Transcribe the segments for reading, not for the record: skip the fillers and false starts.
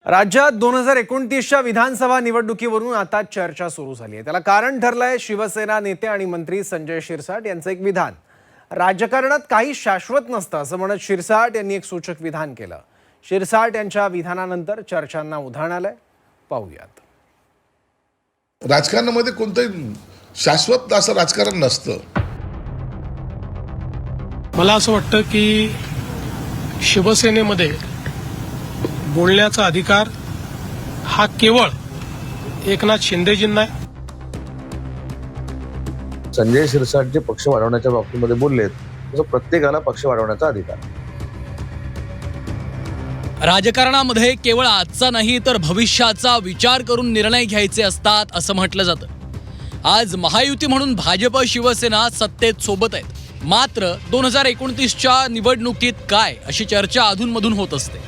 राज्यात 2029च्या विधानसभा निवडणुकीवरून आता चर्चा सुरू झाली आहे। त्याला कारण ठरलंय शिवसेना नेते आणि मंत्री संजय शिरसाट यांचं एक विधान। राजकारणात काही शाश्वत नसतं असं म्हणत शिरसाट यांनी एक सूचक विधान केलं। शिरसाट यांच्या विधानानंतर चर्चांना उधाण आलंय, पाहूयात। राजकारणामध्ये कोणतंही शाश्वत असं राजकारण नसतं। मला असं वाटतं की शिवसेनेमध्ये बोलण्याचा अधिकार हा केवळ एकनाथ शिंदेजींना आहे। संजय शिरसाट जे पक्ष वाढवण्याच्या बाबतीमध्ये बोललेत तसं प्रत्येकाला पक्ष वाढवण्याचा अधिकार। राजकारणामध्ये केवळ आजचा नाही तर भविष्याचा विचार करून निर्णय घ्यायचे असतात असं म्हटलं जातं। आज महायुती म्हणून भाजप शिवसेना सत्तेत सोबत आहेत, मात्र 2029च्या निवडणुकीत काय अशी चर्चा अधूनमधून होत असते।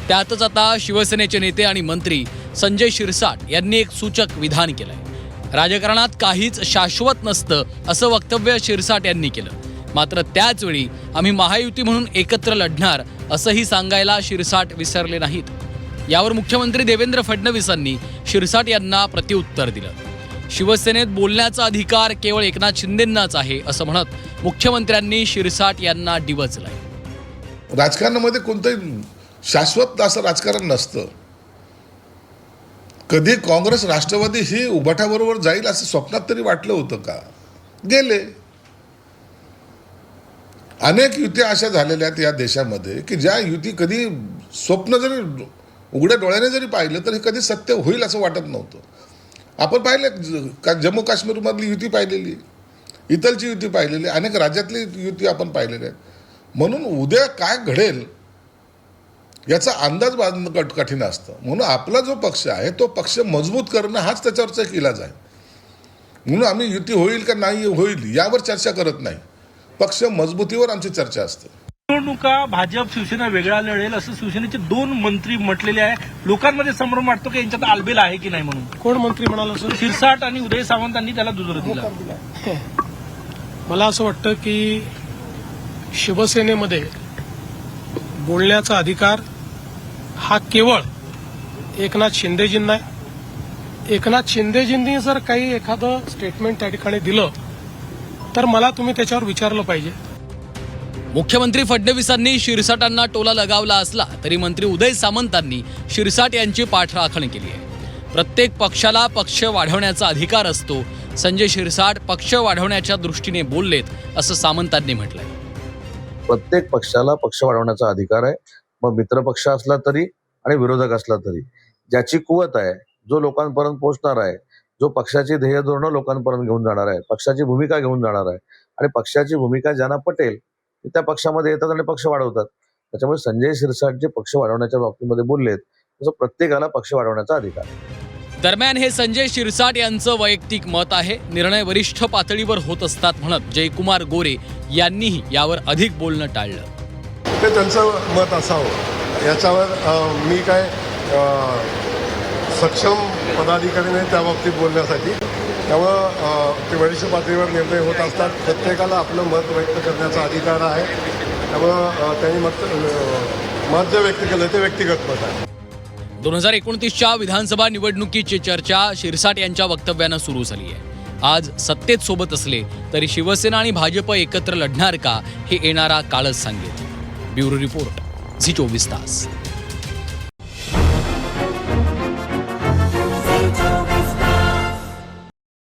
त्यातच आता शिवसेनेचे नेते आणि मंत्री संजय शिरसाट यांनी एक सूचक विधान केलंय। राजकारणात काहीच शाश्वत नसतं असं वक्तव्य शिरसाट यांनी केलं, मात्र त्याच वेळी आम्ही महायुती म्हणून एकत्र लढणार असंही सांगायला शिरसाट विसरले नाहीत। यावर मुख्यमंत्री देवेंद्र फडणवीसांनी शिरसाट यांना प्रत्युत्तर दिलं। शिवसेनेत बोलण्याचा अधिकार केवळ एकनाथ शिंदेंनाच आहे असं म्हणत मुख्यमंत्र्यांनी शिरसाट यांना डिवचलंय। राजकारणामध्ये कोणतंही शाश्वत असं राजकारण नसतं। कधी काँग्रेस राष्ट्रवादी ही उभाटाबरोबर जाईल असं स्वप्नात तरी वाटलं होतं का? गेले। अनेक युत्या अशा झालेल्या आहेत या देशामध्ये की ज्या युती कधी स्वप्न जरी उघड्या डोळ्याने जरी पाहिलं तर हे कधी सत्य होईल असं वाटत नव्हतं। आपण पाहिलं जम्मू काश्मीरमधली युती पाहिलेली, इथलची युती पाहिलेली, अनेक राज्यातली युती आपण पाहिलेल्या आहेत। म्हणून उद्या काय घडेल याचा अंदाज बांधणं कठीण असतं। म्हणून आपला जो पक्ष आहे तो पक्ष मजबूत करणं हाच त्याच्यावरचा एक इलाज आहे। म्हणून आम्ही युती होईल का नाही होईल यावर चर्चा करत नाही, पक्ष मजबूतीवर आमची चर्चा असते। निवडणुका भाजप शिवसेना वेगळा लढेल असं शिवसेनेचे 2 मंत्री म्हटलेले आहे। लोकांमध्ये संभ्रम वाटतो की यांच्यात आलबेल आहे की नाही म्हणून। कोण मंत्री म्हणाला सर? शिरसाट आणि उदय सामंतांनी त्याला दुजोरा दिला। मला असं वाटतं की शिवसेनेमध्ये बोलण्याचा अधिकार हा केवळ एकनाथ शिंदेजींना आहे। एकनाथ शिंदेजींनी जर काही एखादं स्टेटमेंट त्या ठिकाणी दिलं तर मला तुम्ही त्याच्यावर विचारलं पाहिजे। मुख्यमंत्री फडणवीसांनी शिरसाटांना टोला लगावला असला तरी मंत्री उदय सामंतांनी शिरसाट यांची पाठराखण केली आहे। प्रत्येक पक्षाला पक्ष वाढवण्याचा अधिकार असतो। संजय शिरसाट पक्ष वाढवण्याच्या दृष्टीने बोललेत असं सामंतांनी म्हटलंय। प्रत्येक पक्षाला पक्ष वाढवण्याचा अधिकार आहे, मग मित्र पक्ष असला तरी आणि विरोधक असला तरी। ज्याची कुवत आहे, जो लोकांपर्यंत पोहोचणार आहे, जो पक्षाची ध्येय धोरणं लोकांपर्यंत घेऊन जाणार आहे, पक्षाची भूमिका घेऊन जाणार आहे आणि पक्षाची भूमिका ज्यांना पटेल ते त्या पक्षामध्ये येतात आणि पक्ष वाढवतात। त्याच्यामुळे संजय शिरसाट जे पक्ष वाढवण्याच्या बाबतीमध्ये बोललेत तसं प्रत्येकाला पक्ष वाढवण्याचा अधिकार आहे। दरम्यान हे संजय शिरसाट यांचं वैयक्तिक मत आहे। निर्णय वरिष्ठ पातळीवर होत असतात म्हणत जयकुमार गोरे यांनीही यावर अधिक बोलणं टाळलं। ते त्यांचं मत असावं याच्यावर मी काय सक्षम पदाधिकारी नाही त्या बाबतीत बोलण्यासाठी। त्यामुळं ते वरिष्ठ पातळीवर निर्णय होत असतात। प्रत्येकाला आपलं मत व्यक्त करण्याचा अधिकार आहे। त्यामुळं त्यांनी मत जे व्यक्त केलं ते व्यक्तिगत मत आहे। 2029च्या विधानसभा निवडणुकीची चर्चा शिरसाट यांच्या वक्तव्यानं सुरू झाली आहे। आज सत्तेत सोबत असले तरी शिवसेना आणि भाजप एकत्र लढणार का हे येणारा काळच सांगेल। ब्युरो रिपोर्ट, झी 24 तास।